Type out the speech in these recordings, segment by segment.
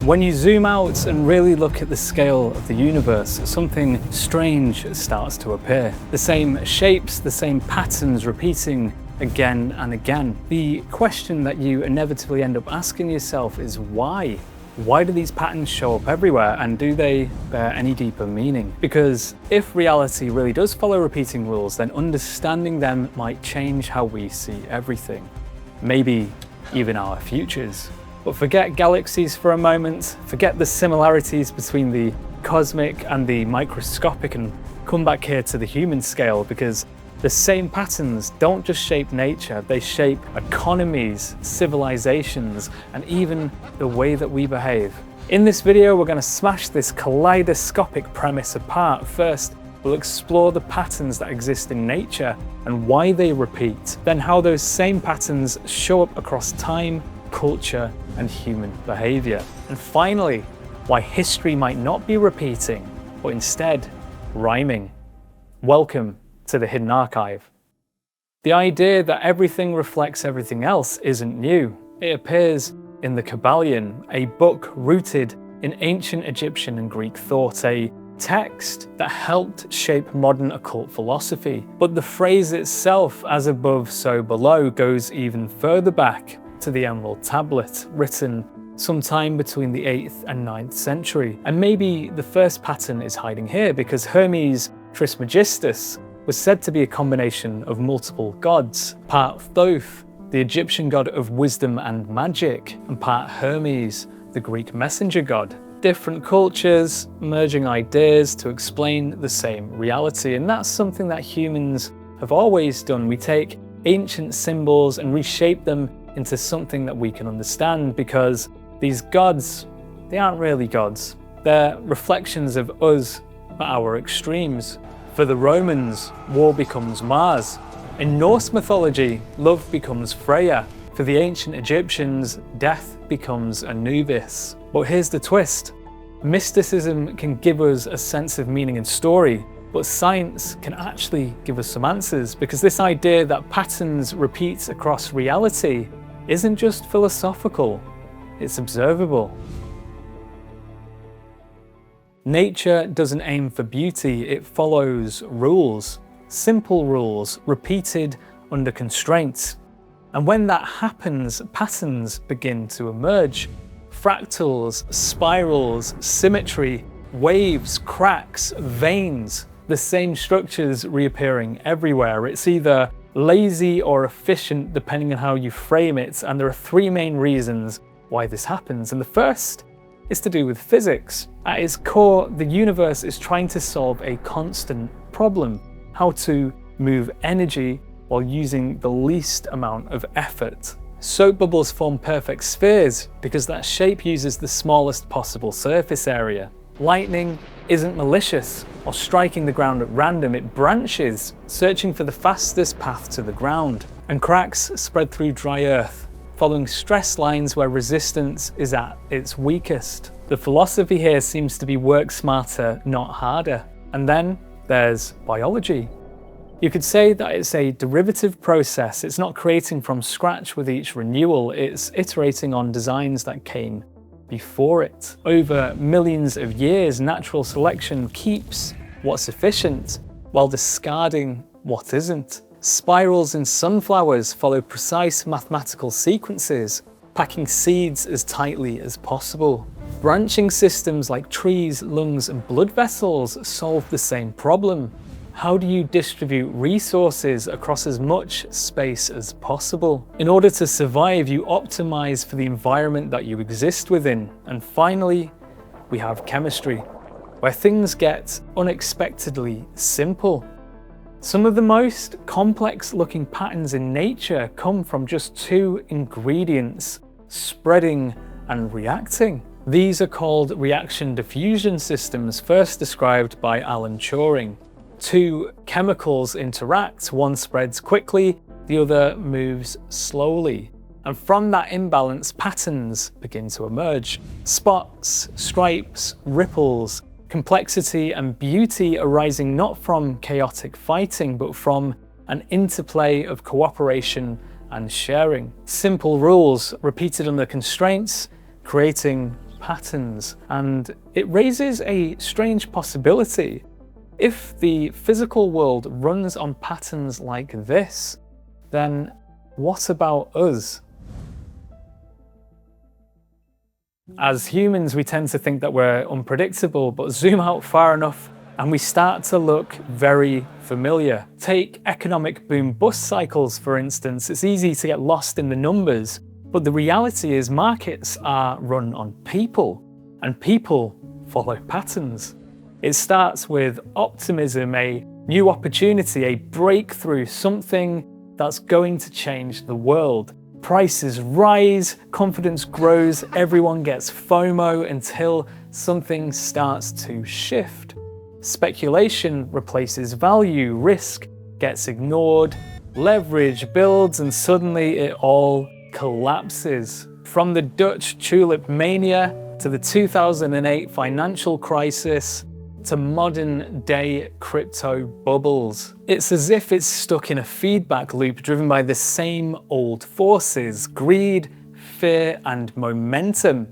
When you zoom out and really look at the scale of the universe, something strange starts to appear. The same shapes, the same patterns repeating again and again. The question that you inevitably end up asking yourself is why? Why do these patterns show up everywhere, and do they bear any deeper meaning? Because if reality really does follow repeating rules, then understanding them might change how we see everything. Maybe even our futures. But forget galaxies for a moment, forget the similarities between the cosmic and the microscopic, and come back here to the human scale, because the same patterns don't just shape nature, they shape economies, civilisations, and even the way that we behave. In this video, we're going to smash this kaleidoscopic premise apart. First, we'll explore the patterns that exist in nature and why they repeat, then how those same patterns show up across time, culture, and human behaviour. And finally, why history might not be repeating, but instead rhyming. Welcome to the Hidden Archive. The idea that everything reflects everything else isn't new. It appears in the Kybalion, a book rooted in ancient Egyptian and Greek thought, a text that helped shape modern occult philosophy. But the phrase itself, as above, so below, goes even further back to the Emerald Tablet, written sometime between the 8th and 9th century. And maybe the first pattern is hiding here, because Hermes Trismegistus was said to be a combination of multiple gods, part Thoth, the Egyptian god of wisdom and magic, and part Hermes, the Greek messenger god. Different cultures merging ideas to explain the same reality, and that's something that humans have always done. We take ancient symbols and reshape them into something that we can understand, because these gods, they aren't really gods. They're reflections of us at our extremes. For the Romans, war becomes Mars. In Norse mythology, love becomes Freya. For the ancient Egyptians, death becomes Anubis. But here's the twist. Mysticism can give us a sense of meaning and story, but science can actually give us some answers, because this idea that patterns repeat across reality isn't just philosophical, it's observable. Nature doesn't aim for beauty, it follows rules. Simple rules, repeated under constraints. And when that happens, patterns begin to emerge. Fractals, spirals, symmetry, waves, cracks, veins. The same structures reappearing everywhere. It's either lazy or efficient depending on how you frame it, and there are three main reasons why this happens. And the first is to do with physics. At its core, the universe is trying to solve a constant problem: how to move energy while using the least amount of effort. Soap bubbles form perfect spheres because that shape uses the smallest possible surface area. Lightning isn't malicious or striking the ground at random, it branches, searching for the fastest path to the ground. And cracks spread through dry earth, following stress lines where resistance is at its weakest. The philosophy here seems to be work smarter, not harder. And then there's biology. You could say that it's a derivative process. It's not creating from scratch with each renewal, it's iterating on designs that came before it. Over millions of years, natural selection keeps what's efficient while discarding what isn't. Spirals in sunflowers follow precise mathematical sequences, packing seeds as tightly as possible. Branching systems like trees, lungs, and blood vessels solve the same problem. How do you distribute resources across as much space as possible? In order to survive, you optimize for the environment that you exist within. And finally, we have chemistry, where things get unexpectedly simple. Some of the most complex looking patterns in nature come from just two ingredients: spreading and reacting. These are called reaction-diffusion systems, first described by Alan Turing. Two chemicals interact, one spreads quickly, the other moves slowly. And from that imbalance, patterns begin to emerge. Spots, stripes, ripples, complexity and beauty arising not from chaotic fighting, but from an interplay of cooperation and sharing. Simple rules repeated under constraints, creating patterns, and it raises a strange possibility. If the physical world runs on patterns like this, then what about us? As humans, we tend to think that we're unpredictable, but zoom out far enough and we start to look very familiar. Take economic boom-bust cycles, for instance. It's easy to get lost in the numbers, but the reality is markets are run on people, and people follow patterns. It starts with optimism, a new opportunity, a breakthrough, something that's going to change the world. Prices rise, confidence grows, everyone gets FOMO until something starts to shift. Speculation replaces value, risk gets ignored, leverage builds, and suddenly it all collapses. From the Dutch tulip mania to the 2008 financial crisis to modern day crypto bubbles. It's as if it's stuck in a feedback loop driven by the same old forces: greed, fear, and momentum.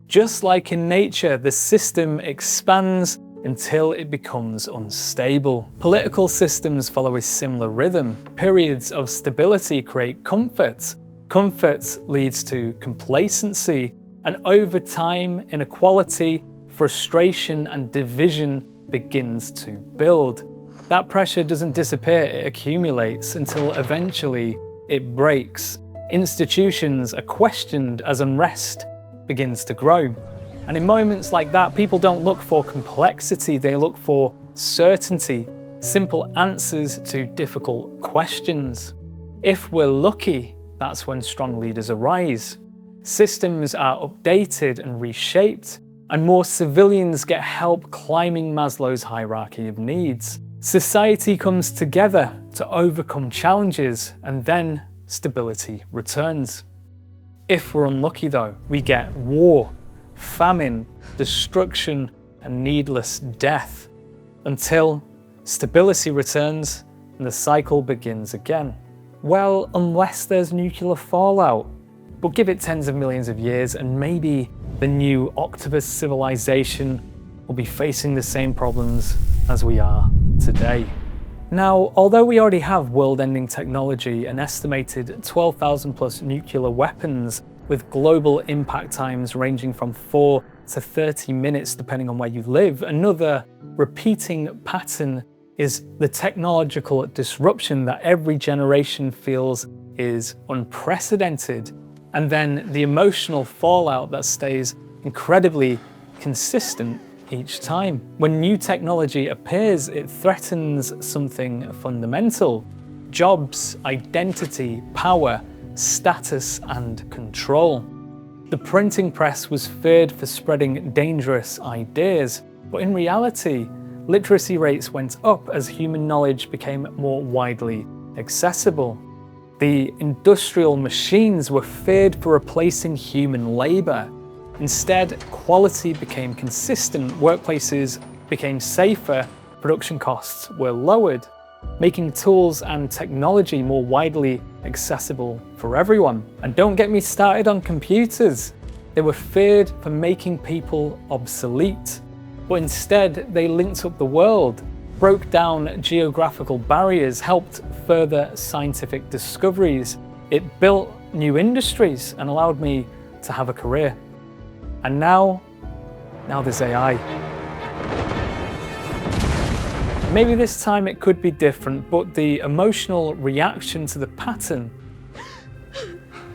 Just like in nature, the system expands until it becomes unstable. Political systems follow a similar rhythm. Periods of stability create comfort. Comfort leads to complacency, and over time, inequality, frustration, and division begins to build. That pressure doesn't disappear, it accumulates until eventually it breaks. Institutions are questioned as unrest begins to grow. And in moments like that, people don't look for complexity, they look for certainty, simple answers to difficult questions. If we're lucky, that's when strong leaders arise. Systems are updated and reshaped, and more civilians get help climbing Maslow's hierarchy of needs. Society comes together to overcome challenges, and then stability returns. If we're unlucky though, we get war, famine, destruction, and needless death, until stability returns and the cycle begins again. Well, unless there's nuclear fallout. But give it tens of millions of years and maybe the new octopus civilization will be facing the same problems as we are today. Now, although we already have world-ending technology, an estimated 12,000 plus nuclear weapons with global impact times ranging from 4 to 30 minutes depending on where you live, another repeating pattern is the technological disruption that every generation feels is unprecedented, and then the emotional fallout that stays incredibly consistent each time. When new technology appears, it threatens something fundamental: jobs, identity, power, status, and control. The printing press was feared for spreading dangerous ideas, but in reality, literacy rates went up as human knowledge became more widely accessible. The industrial machines were feared for replacing human labor. Instead, quality became consistent, workplaces became safer, production costs were lowered, making tools and technology more widely accessible for everyone. And don't get me started on computers. They were feared for making people obsolete, but instead they linked up the world, broke down geographical barriers, helped further scientific discoveries. It built new industries and allowed me to have a career. And now there's AI. Maybe this time it could be different, but the emotional reaction to the pattern,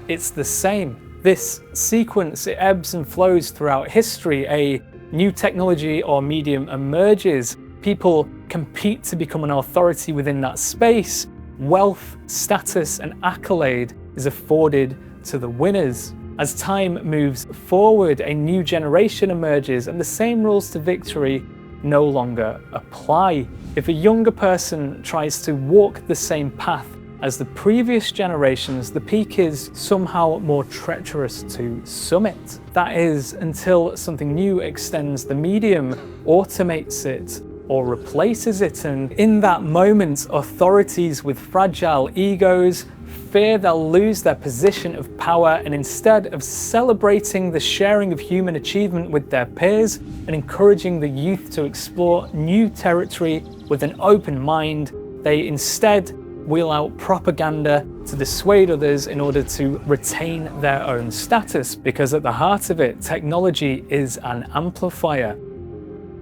it's the same. This sequence, it ebbs and flows throughout history. A new technology or medium emerges. People compete to become an authority within that space. Wealth, status, and accolade is afforded to the winners. As time moves forward, a new generation emerges, and the same rules to victory no longer apply. If a younger person tries to walk the same path as the previous generations, the peak is somehow more treacherous to summit. That is, until something new extends the medium, automates it, or replaces it. And in that moment, authorities with fragile egos fear they'll lose their position of power, and instead of celebrating the sharing of human achievement with their peers and encouraging the youth to explore new territory with an open mind, they instead wheel out propaganda to dissuade others in order to retain their own status, because at the heart of it, technology is an amplifier.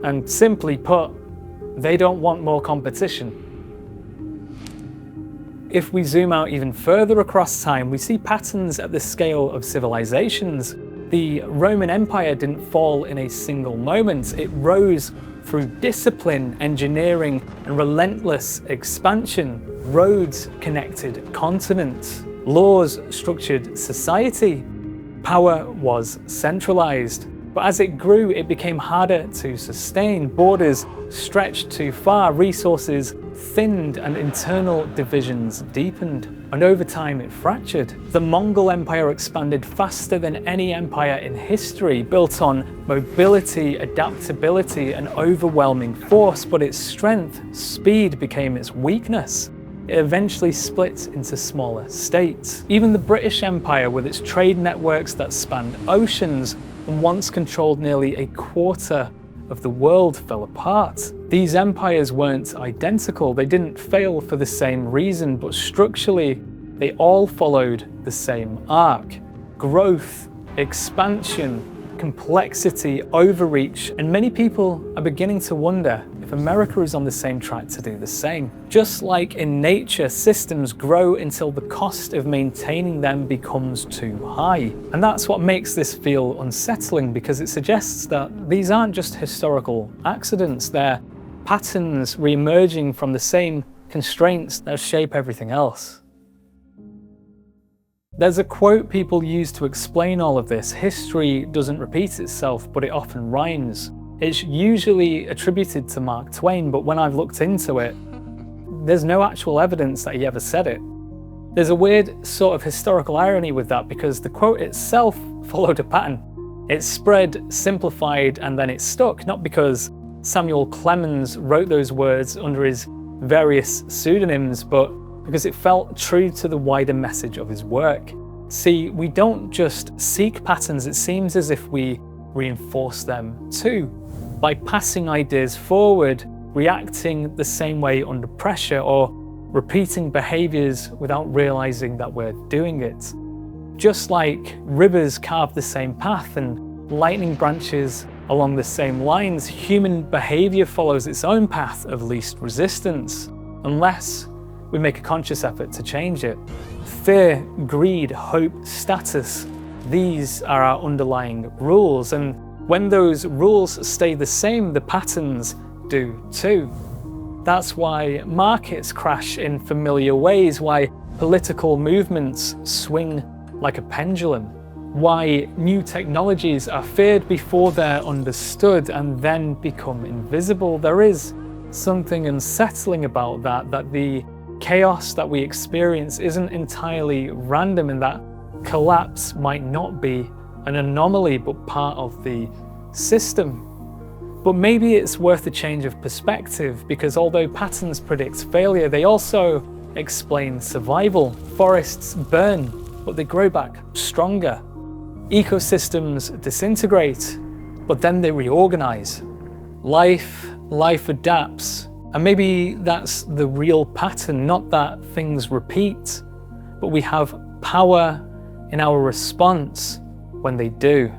And simply put, they don't want more competition. If we zoom out even further across time, we see patterns at the scale of civilizations. The Roman Empire didn't fall in a single moment. It rose through discipline, engineering, and relentless expansion. Roads connected continents. Laws structured society. Power was centralized. But as it grew, it became harder to sustain. Borders stretched too far, resources thinned, and internal divisions deepened. And over time, it fractured. The Mongol Empire expanded faster than any empire in history, built on mobility, adaptability, and overwhelming force. But its strength, speed, became its weakness. It eventually split into smaller states. Even the British Empire, with its trade networks that spanned oceans and once controlled nearly a quarter of the world, fell apart. These empires weren't identical. They didn't fail for the same reason, but structurally, they all followed the same arc: growth, expansion, complexity, overreach. And many people are beginning to wonder if America is on the same track to do the same. Just like in nature, systems grow until the cost of maintaining them becomes too high. And that's what makes this feel unsettling, because it suggests that these aren't just historical accidents, they're patterns re-emerging from the same constraints that shape everything else. There's a quote people use to explain all of this: history doesn't repeat itself, but it often rhymes. It's usually attributed to Mark Twain, but when I've looked into it, there's no actual evidence that he ever said it. There's a weird sort of historical irony with that, because the quote itself followed a pattern. It spread, simplified, and then it stuck, not because Samuel Clemens wrote those words under his various pseudonyms, but because it felt true to the wider message of his work. See, we don't just seek patterns, it seems as if we reinforce them too. By passing ideas forward, reacting the same way under pressure, or repeating behaviours without realising that we're doing it. Just like rivers carve the same path and lightning branches along the same lines, human behaviour follows its own path of least resistance, unless we make a conscious effort to change it. Fear, greed, hope, status, these are our underlying rules, and when those rules stay the same, the patterns do too. That's why markets crash in familiar ways, why political movements swing like a pendulum, why new technologies are feared before they're understood and then become invisible. There is something unsettling about that the chaos that we experience isn't entirely random, and that collapse might not be an anomaly but part of the system. But maybe it's worth a change of perspective, because although patterns predict failure, they also explain survival. Forests burn, but they grow back stronger. Ecosystems disintegrate, but then they reorganize. Life adapts. And maybe that's the real pattern, not that things repeat, but we have power in our response when they do.